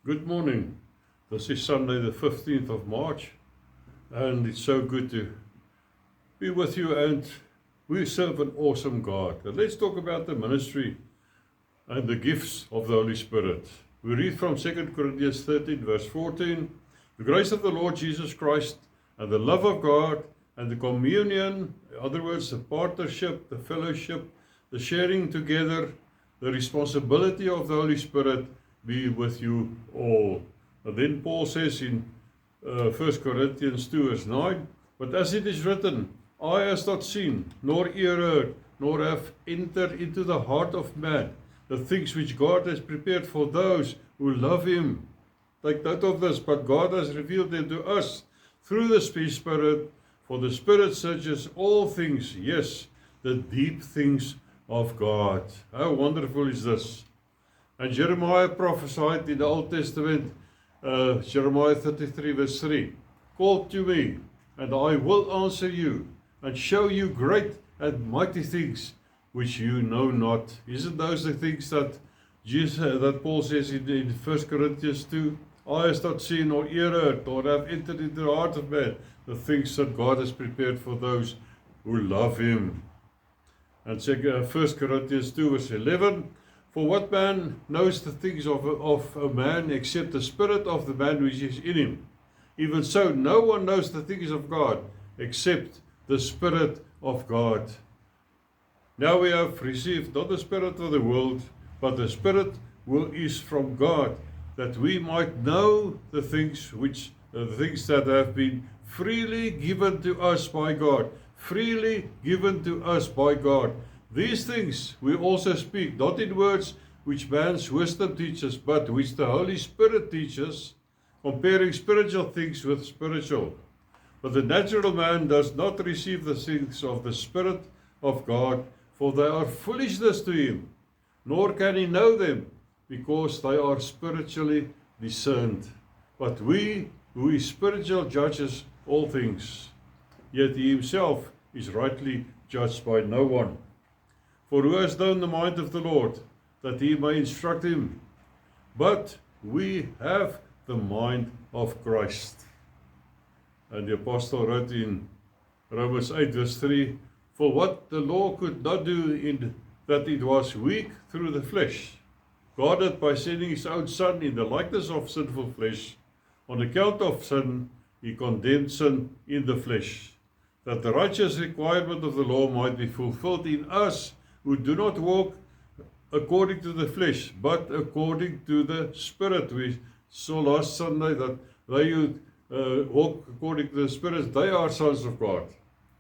Good morning. This is Sunday the 15th of March, and it's so good to be with you, and we serve an awesome God. And let's talk about the ministry and the gifts of the Holy Spirit. We read from 2 Corinthians 13 verse 14, the grace of the Lord Jesus Christ and the love of God and the communion, in other words, the partnership, the fellowship, the sharing together, the responsibility of the Holy Spirit be with you all. And then Paul says in 1 Corinthians 2 verse 9, but as it is written, eye has not seen, nor ear heard, nor have entered into the heart of man the things which God has prepared for those who love Him. Take note of this, but God has revealed them to us through the Spirit, for the Spirit searches all things, yes, the deep things of God. How wonderful is this? And Jeremiah prophesied in the Old Testament, Jeremiah 33 verse 3, call to me, and I will answer you, and show you great and mighty things which you know not. Isn't those the things that that Paul says in 1 Corinthians 2? Eye has not seen, or ear heard, or have entered into the heart of man, the things that God has prepared for those who love Him. And 1 Corinthians 2 verse 11, for what man knows the things of a man except the spirit of the man which is in him? Even so, no one knows the things of God except the Spirit of God. Now we have received not the spirit of the world, but the Spirit who is from God, that we might know the things that have been freely given to us by God. Freely given to us by God. These things we also speak, not in words which man's wisdom teaches, but which the Holy Spirit teaches, comparing spiritual things with spiritual. But the natural man does not receive the things of the Spirit of God, for they are foolishness to him, nor can he know them, because they are spiritually discerned. But we, who is spiritual, judges all things, yet he himself is rightly judged by no one. For who has known the mind of the Lord, that he may instruct him? But we have the mind of Christ. And the apostle wrote in Romans 8 verse 3, for what the law could not do, in that it was weak through the flesh, God had by sending His own Son in the likeness of sinful flesh, on account of sin, He condemned sin in the flesh, that the righteous requirement of the law might be fulfilled in us, who do not walk according to the flesh, but according to the Spirit. We saw last Sunday that they who walk according to the Spirit, they are sons of God.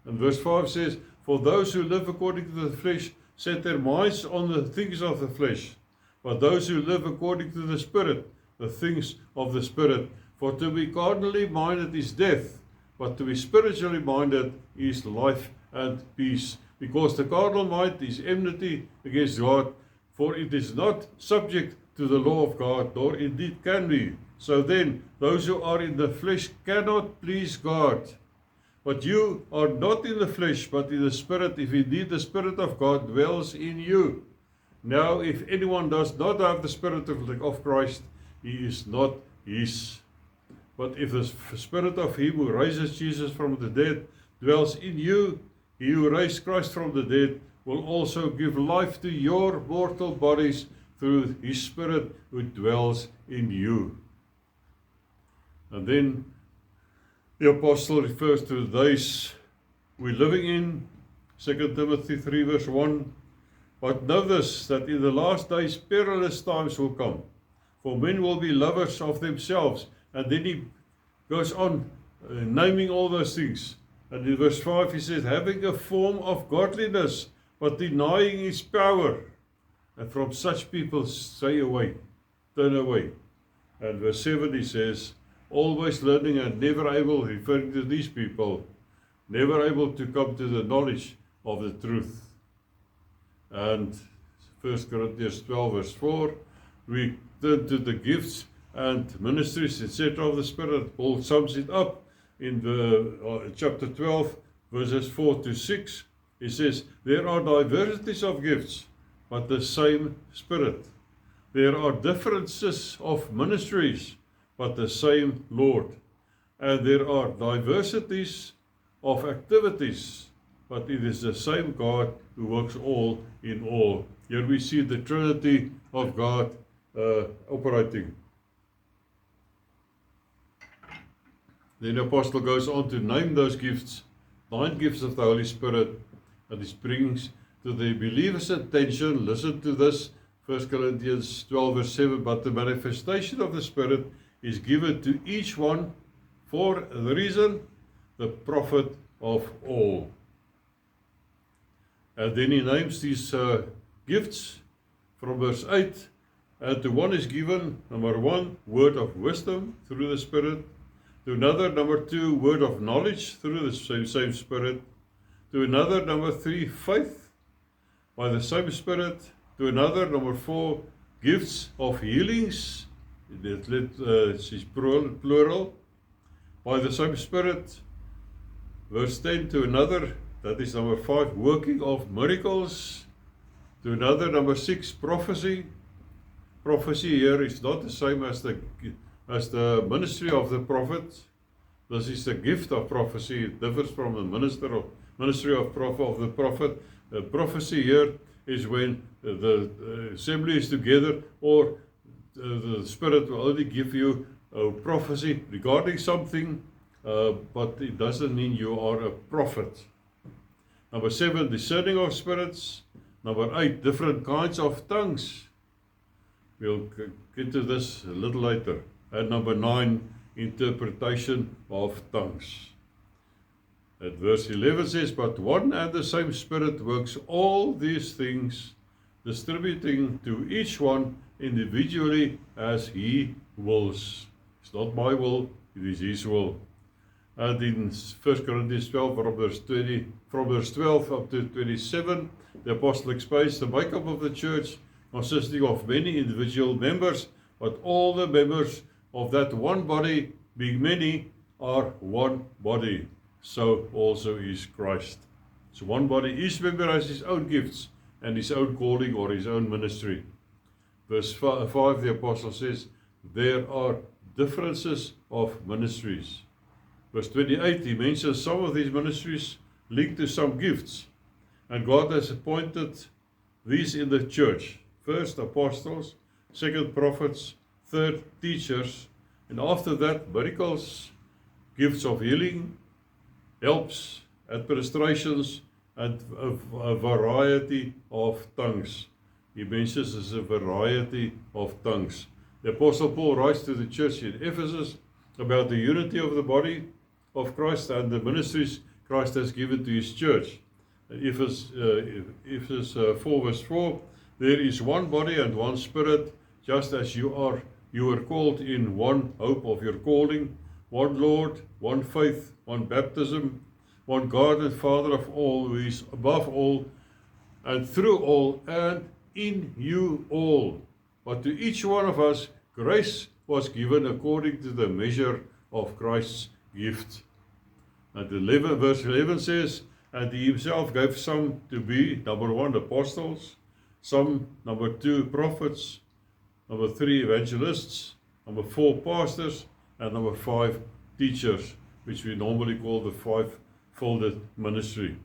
And verse 5 says, for those who live according to the flesh set their minds on the things of the flesh, but those who live according to the Spirit, the things of the Spirit. For to be carnally minded is death, but to be spiritually minded is life and peace. Because the carnal mind is enmity against God, for it is not subject to the law of God, nor indeed can be. So then, those who are in the flesh cannot please God. But you are not in the flesh, but in the Spirit, if indeed the Spirit of God dwells in you. Now, if anyone does not have the Spirit of Christ, he is not his. But if the Spirit of Him who raises Jesus from the dead dwells in you, He who raised Christ from the dead will also give life to your mortal bodies through His Spirit who dwells in you. And then the apostle refers to the days we're living in, 2 Timothy 3 verse 1. But know this, that in the last days perilous times will come, for men will be lovers of themselves. And then he goes on naming all those things. And in verse 5 he says, having a form of godliness, but denying its power. And from such people stay away, turn away. And verse 7 he says, always learning and never able, referring to these people, never able to come to the knowledge of the truth. And 1 Corinthians 12 verse 4, we turn to the gifts and ministries, etc. of the Spirit. Paul sums it up in the chapter 12 verses 4 to 6. He says, there are diversities of gifts, but the same Spirit. there are differences of ministries, but the same Lord. And there are diversities of activities, but it is the same God who works all in all. Here we see the Trinity of God operating. Then the apostle goes on to name those gifts, 9 gifts of the Holy Spirit, and he brings to the believer's attention. Listen to this, 1 Corinthians 12 verse 7, but the manifestation of the Spirit is given to each one for the reason, the profit of all. And then he names these gifts from verse 8, and to one is given, number 1, word of wisdom through the Spirit, to another, number 2, word of knowledge through the same Spirit, to another, number 3, faith by the same Spirit, to another, number 4, gifts of healings, it's plural, by the same Spirit, verse 10, to another, that is number 5, working of miracles, to another, number 6, prophecy. Prophecy here is not the same as the ministry of the prophet. This is the gift of prophecy. It differs from the ministry of the prophet. Prophecy here is when the assembly is together, or the Spirit will only give you a prophecy regarding something, but it doesn't mean you are a prophet. Number 7, discerning of spirits. Number 8, different kinds of tongues. We'll get to this a little later. And number 9, interpretation of tongues. At verse 11 says, but one and the same Spirit works all these things, distributing to each one individually as He wills. It's not my will, it is His will. And in 1 Corinthians 12, from verse 12 up to 27, the apostle explains the makeup of the church, consisting of many individual members, but all the members of that one body, being many, are one body. So also is Christ. So one body, each member has his own gifts and his own calling or his own ministry. Verse 5, the apostle says, there are differences of ministries. Verse 28, he mentions some of these ministries linked to some gifts. And God has appointed these in the church. First, apostles. Second, prophets. Third, teachers. And after that, miracles, gifts of healing, helps, administrations, and a variety of tongues. He mentions there's a variety of tongues. The Apostle Paul writes to the church in Ephesus about the unity of the body of Christ and the ministries Christ has given to his church. Ephesians 4 verse 4, there is one body and one Spirit, just as you were called in one hope of your calling, one Lord, one faith, one baptism, one God and Father of all, who is above all, and through all, and in you all. But to each one of us, grace was given according to the measure of Christ's gift. And verse 11 says, and he himself gave some to be, number 1, apostles, some, number 2, prophets, number 3, evangelists, number 4, pastors, and number 5, teachers, which we normally call the five-folded ministry.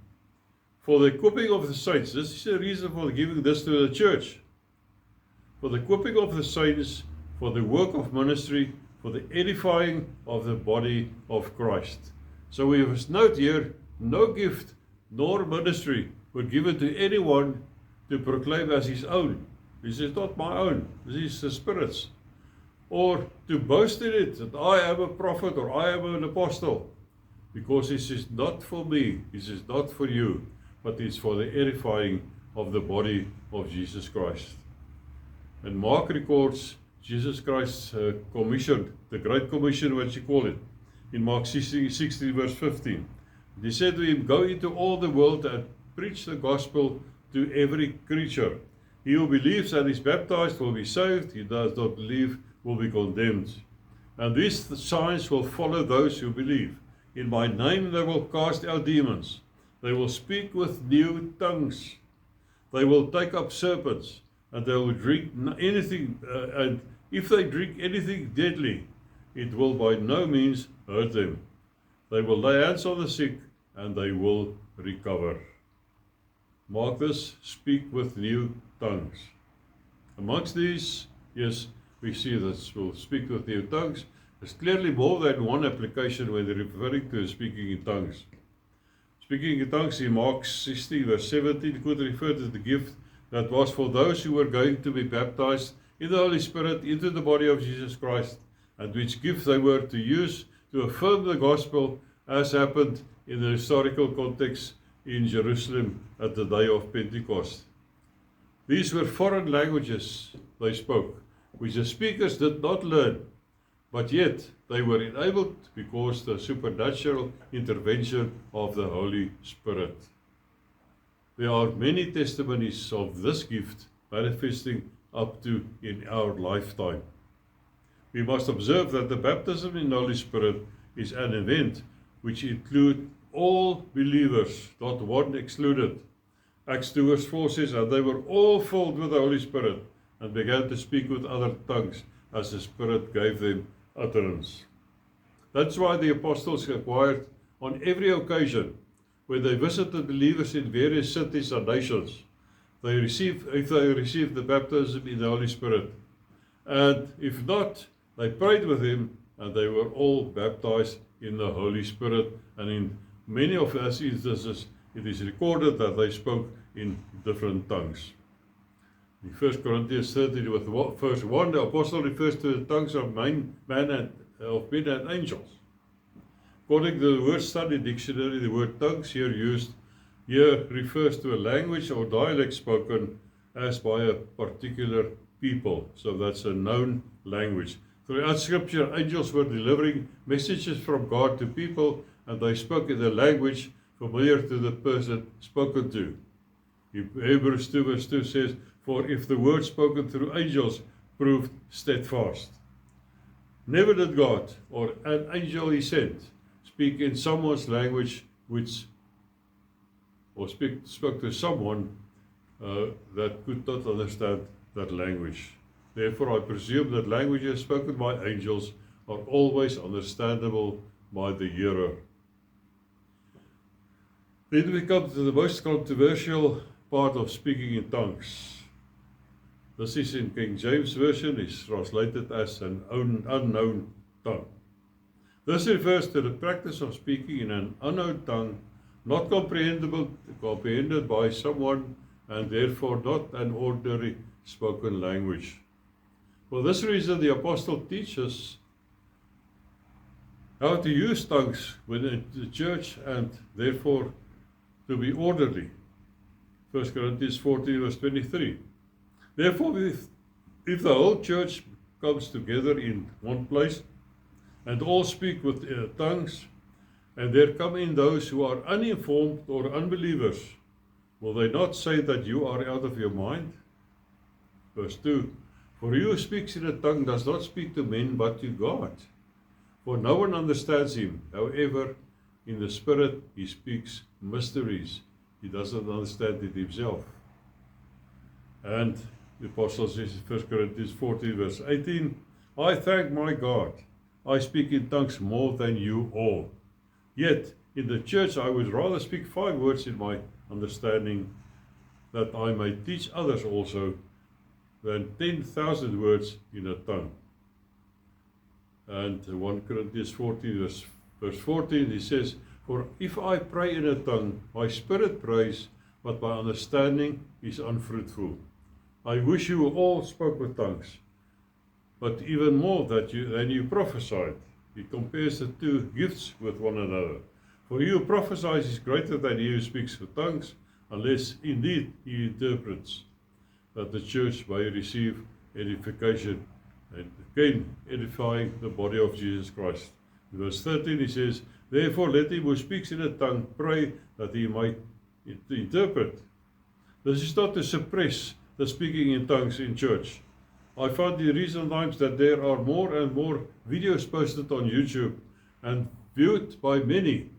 For the equipping of the saints, this is the reason for giving this to the church. For the equipping of the saints, for the work of ministry, for the edifying of the body of Christ. So we must note here, no gift nor ministry were given to anyone to proclaim as his own. This is not my own, this is the Spirit's. Or to boast in it, that I am a prophet or I am an apostle. Because this is not for me, this is not for you, but it's for the edifying of the body of Jesus Christ. And Mark records Jesus Christ's commission, the Great Commission, what you call it, in Mark 16 verse 15. He said to him, go into all the world and preach the gospel to every creature. He who believes and is baptized will be saved. He does not believe will be condemned. And these signs will follow those who believe. In my name they will cast out demons. They will speak with new tongues. They will take up serpents. and they will drink anything, and if they drink anything deadly, it will by no means hurt them. They will lay hands on the sick, and they will recover. Mark this, speak with new tongues. Amongst these, yes, we see this, will speak with new tongues. There's clearly more than one application when they're referring to speaking in tongues. Speaking in tongues in Mark 16, verse 17, could refer to the gift that was for those who were going to be baptized in the Holy Spirit into the body of Jesus Christ, and which gift they were to use to affirm the gospel, as happened in the historical context in Jerusalem at the day of Pentecost. These were foreign languages they spoke, which the speakers did not learn, but yet they were enabled because of the supernatural intervention of the Holy Spirit. There are many testimonies of this gift manifesting up to in our lifetime. We must observe that the baptism in the Holy Spirit is an event which includes all believers, not one excluded. Acts 2 verse 4 says, and they were all filled with the Holy Spirit and began to speak with other tongues as the Spirit gave them utterance. That's why the apostles required on every occasion when they visited believers in various cities and nations, if they received the baptism in the Holy Spirit. And if not, they prayed with him, and they were all baptized in the Holy Spirit. And in many of those instances, it is recorded that they spoke in different tongues. In 1 Corinthians 13, with verse 1, the apostle refers to the tongues of men and angels. According to the Word Study Dictionary, the word tongues here refers to a language or dialect spoken as by a particular people. So that's a known language. Throughout Scripture, angels were delivering messages from God to people, and they spoke in the language familiar to the person spoken to. Hebrews 2 verse 2 says, for if the word spoken through angels proved steadfast. Never did God or an angel he sent speak in someone's language spoke to someone that could not understand that language. Therefore, I presume that languages spoken by angels are always understandable by the hearer. Then we come to the most controversial part of speaking in tongues. This is in King James Version, is translated as an unknown tongue. This refers to the practice of speaking in an unknown tongue, not comprehended by someone, and therefore not an ordinary spoken language. For this reason, the apostle teaches how to use tongues within the church and therefore to be orderly. 1 Corinthians 14 verse 23. Therefore, if the whole church comes together in one place and all speak with tongues, and there come in those who are uninformed or unbelievers, will they not say that you are out of your mind? Verse 2. For he who speaks in a tongue does not speak to men but to God. For no one understands him. However, in the Spirit he speaks mysteries. He doesn't understand it himself. And the apostle says in 1 Corinthians 14 verse 18, I thank my God, I speak in tongues more than you all. Yet in the church I would rather speak 5 words in my understanding, that I may teach others also, than 10,000 words in a tongue. And 1 Corinthians 14 verse 14, he says, for if I pray in a tongue, my spirit prays, but my understanding is unfruitful. I wish you all spoke with tongues, but even more than you prophesied. He compares the two gifts with one another. For he who prophesies is greater than he who speaks with tongues, unless indeed he interprets, that the church may receive edification, and again edifying the body of Jesus Christ. In verse 13 he says, therefore let him who speaks in a tongue pray that he might interpret. This is not to suppress the speaking in tongues in church. I found in recent times that there are more and more videos posted on YouTube and viewed by many,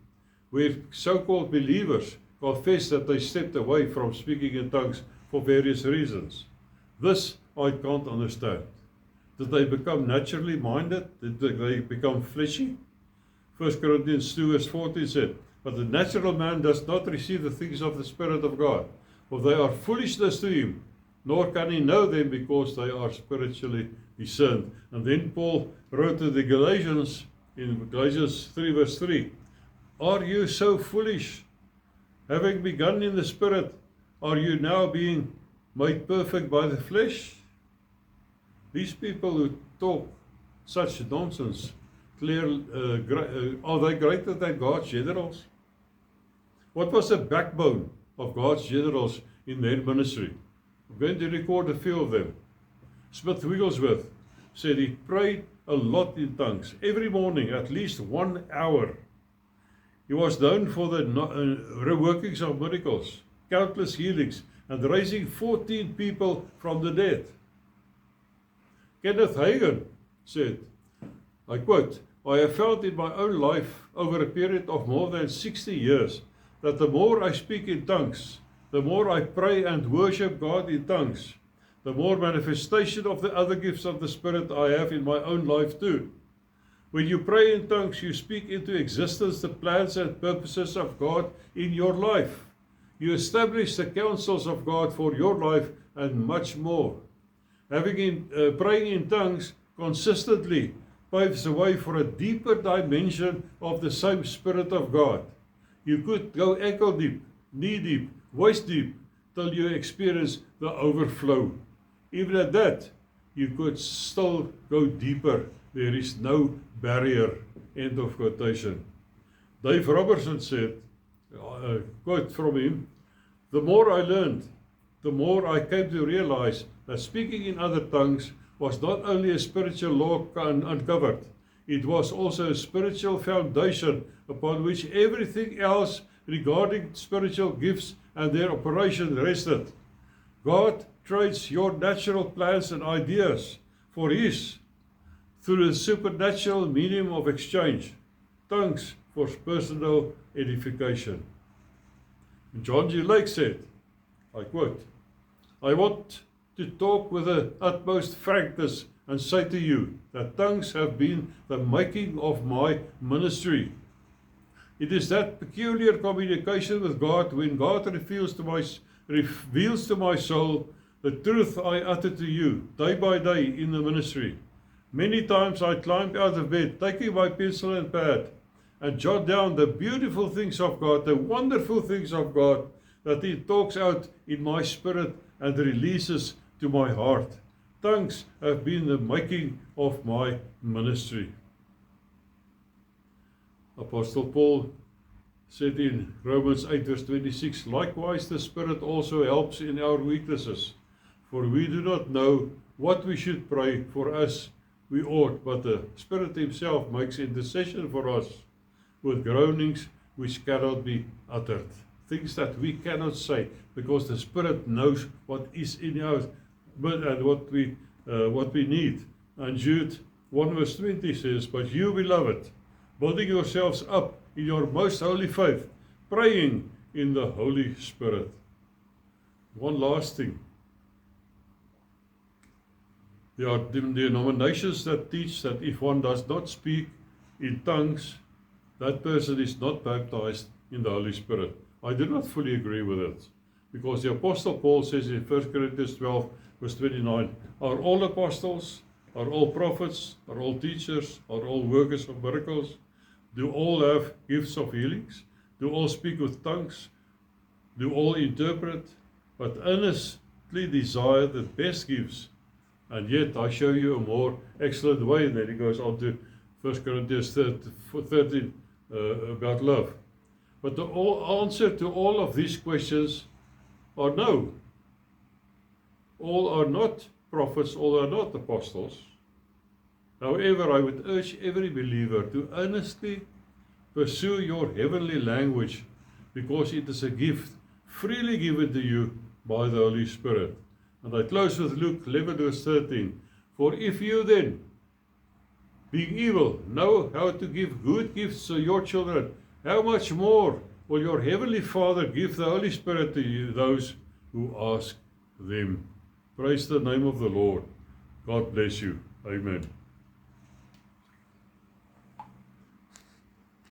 where so-called believers confess that they stepped away from speaking in tongues for various reasons. This I can't understand. Did they become naturally minded? Did they become fleshy? 1 Corinthians 2 verse 14 said, but the natural man does not receive the things of the Spirit of God, for they are foolishness to him, nor can he know them because they are spiritually discerned. And then Paul wrote to the Galatians in Galatians 3 verse 3, are you so foolish? Having begun in the Spirit, are you now being made perfect by the flesh? These people who talk such nonsense, are they greater than God's generals? What was the backbone of God's generals in their ministry? I'm going to record a few of them. Smith Wigglesworth said he prayed a lot in tongues, every morning, at least 1 hour. He was known for the workings of miracles, countless healings, and raising 14 people from the dead. Kenneth Hagin said, I quote, I have found in my own life over a period of more than 60 years that the more I speak in tongues, the more I pray and worship God in tongues, the more manifestation of the other gifts of the Spirit I have in my own life too. When you pray in tongues, you speak into existence the plans and purposes of God in your life. You establish the counsels of God for your life and much more. Praying in tongues consistently paves the way for a deeper dimension of the same Spirit of God. You could go ankle deep, knee deep, waist deep, till you experience the overflow. Even at that, you could still go deeper. There is no barrier. End of quotation. Dave Robertson said, quote from him, the more I learned, the more I came to realize that speaking in other tongues was not only a spiritual law uncovered, it was also a spiritual foundation upon which everything else regarding spiritual gifts and their operation rested. God trades your natural plans and ideas for His through the supernatural medium of exchange, tongues for personal edification. John G. Lake said, I quote, I want to talk with the utmost frankness and say to you that tongues have been the making of my ministry. It is that peculiar communication with God when God reveals to my soul the truth I utter to you day by day in the ministry. Many times I climbed out of bed, taking my pencil and pad, and jot down the beautiful things of God, the wonderful things of God that He talks out in my spirit and releases to my heart. Tongues have been the making of my ministry. Apostle Paul said in Romans 8 verse 26, likewise the Spirit also helps in our weaknesses, for we do not know what we should pray for as we ought, but the Spirit Himself makes intercession for us with groanings which cannot be uttered. Things that we cannot say, because the Spirit knows what is in us and what we need. And Jude 1 verse 20 says, but you, beloved, building yourselves up in your most holy faith, praying in the Holy Spirit. One last thing. There are denominations that teach that if one does not speak in tongues, that person is not baptized in the Holy Spirit. I do not fully agree with it, because the Apostle Paul says in 1 Corinthians 12 verse 29, are all apostles, are all prophets, are all teachers, are all workers of miracles? Do all have gifts of healings? Do all speak with tongues? Do all interpret? But earnestly desire the best gifts. And yet I show you a more excellent way. And then he goes on to 1 Corinthians 13 about love. But the answer to all of these questions are no. All are not prophets, all are not apostles. However, I would urge every believer to earnestly pursue your heavenly language, because it is a gift freely given to you by the Holy Spirit. And I close with Luke 11 verse 13. For if you then, being evil, know how to give good gifts to your children, how much more will your heavenly Father give the Holy Spirit to you, those who ask them? Praise the name of the Lord. God bless you. Amen.